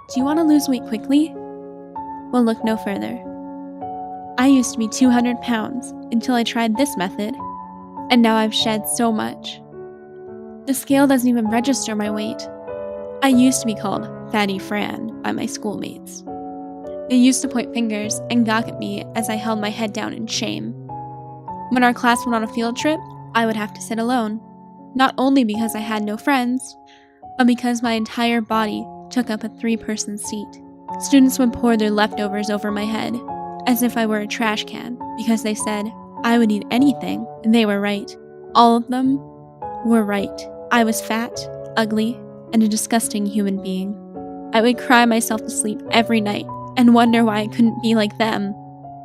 Do you want to lose weight quickly? Well, look no further. I used to be 200 pounds until I tried this method, and now I've shed so much. The scale doesn't even register my weight. I used to be called Fatty Fran by my schoolmates. They used to point fingers and gawk at me as I held my head down in shame. When our class went on a field trip, I would have to sit alone, not only because I had no friends, but because my entire body took up a 3-person seat. Students would pour their leftovers over my head, as if I were a trash can, because they said I would eat anything, and they were right. All of them were right. I was fat, ugly, and a disgusting human being. I would cry myself to sleep every night and wonder why I couldn't be like them.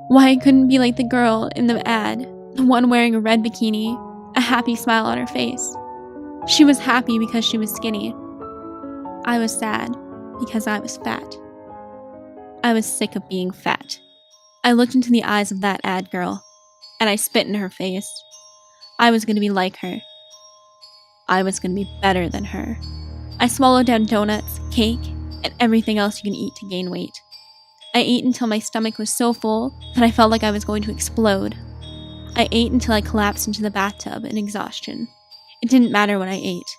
Why I couldn't be like the girl in the ad, the one wearing a red bikini, a happy smile on her face. She was happy because she was skinny. I was sad because I was fat. I was sick of being fat. I looked into the eyes of that ad girl, and I spit in her face. I was going to be like her. I was going to be better than her. I swallowed down donuts, cake, and everything else you can eat to gain weight. I ate until my stomach was so full that I felt like I was going to explode. I ate until I collapsed into the bathtub in exhaustion. It didn't matter what I ate.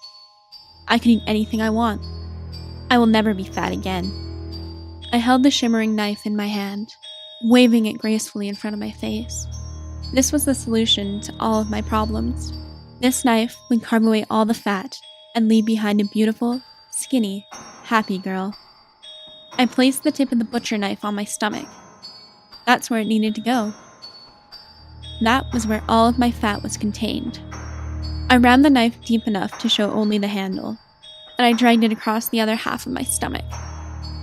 I could eat anything I want. I will never be fat again. I held the shimmering knife in my hand, waving it gracefully in front of my face. This was the solution to all of my problems. This knife would carve away all the fat and leave behind a beautiful, skinny, happy girl. I placed the tip of the butcher knife on my stomach. That's where it needed to go. That was where all of my fat was contained. I rammed the knife deep enough to show only the handle, and I dragged it across the other half of my stomach.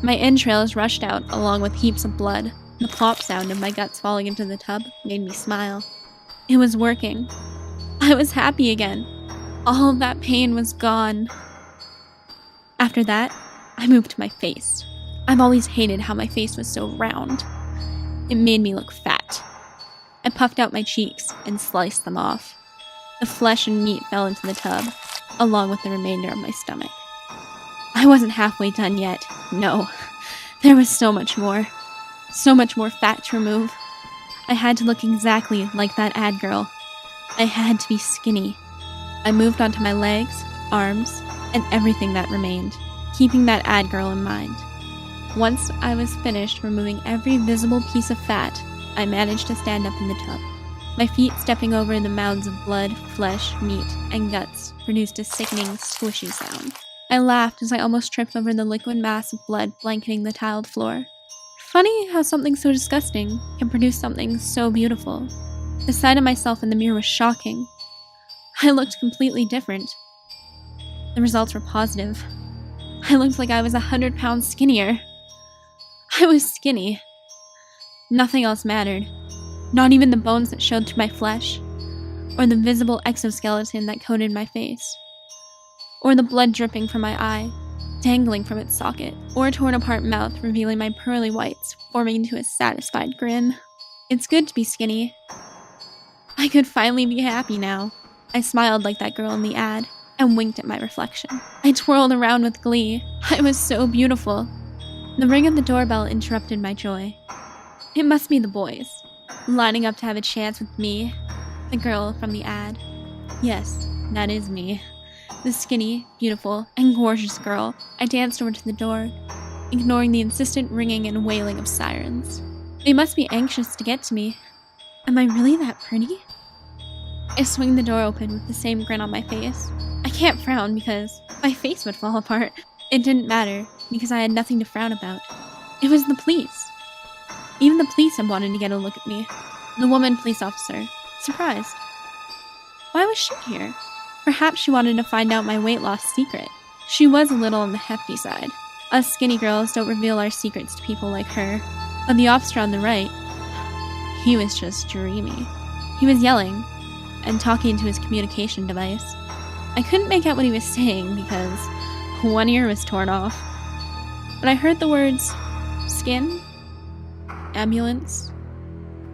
My entrails rushed out along with heaps of blood. The plop sound of my guts falling into the tub made me smile. It was working. I was happy again. All of that pain was gone. After that, I moved to my face. I've always hated how my face was so round. It made me look fat. I puffed out my cheeks and sliced them off. The flesh and meat fell into the tub, along with the remainder of my stomach. I wasn't halfway done yet. No, there was so much more. So much more fat to remove. I had to look exactly like that ad girl. I had to be skinny. I moved onto my legs, arms, and everything that remained, keeping that ad girl in mind. Once I was finished removing every visible piece of fat, I managed to stand up in the tub. My feet stepping over the mounds of blood, flesh, meat, and guts produced a sickening, squishy sound. I laughed as I almost tripped over the liquid mass of blood blanketing the tiled floor. Funny how something so disgusting can produce something so beautiful. The sight of myself in the mirror was shocking. I looked completely different. The results were positive. I looked like I was 100 pounds skinnier. I was skinny. Nothing else mattered. Not even the bones that showed through my flesh, or the visible exoskeleton that coated my face, or the blood dripping from my eye, dangling from its socket, or a torn apart mouth revealing my pearly whites, forming into a satisfied grin. It's good to be skinny. I could finally be happy now. I smiled like that girl in the ad, and winked at my reflection. I twirled around with glee. I was so beautiful. The ring of the doorbell interrupted my joy. It must be the boys, lining up to have a chance with me, the girl from the ad. Yes, that is me. The skinny, beautiful, and gorgeous girl. I danced over to the door, ignoring the insistent ringing and wailing of sirens. They must be anxious to get to me. Am I really that pretty? I swung the door open with the same grin on my face. I can't frown because my face would fall apart. It didn't matter because I had nothing to frown about. It was the police. Even the police had wanted to get a look at me. The woman police officer, surprised. Why was she here? Perhaps she wanted to find out my weight loss secret. She was a little on the hefty side. Us skinny girls don't reveal our secrets to people like her. But the officer on the right, he was just dreamy. He was yelling and talking to his communication device. I couldn't make out what he was saying because one ear was torn off. But I heard the words skin, ambulance,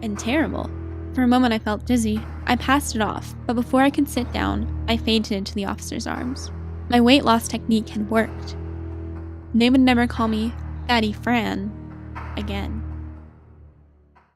and terrible. For a moment I felt dizzy. I passed it off, but before I could sit down, I fainted into the officer's arms. My weight loss technique had worked. They would never call me Fatty Fran again.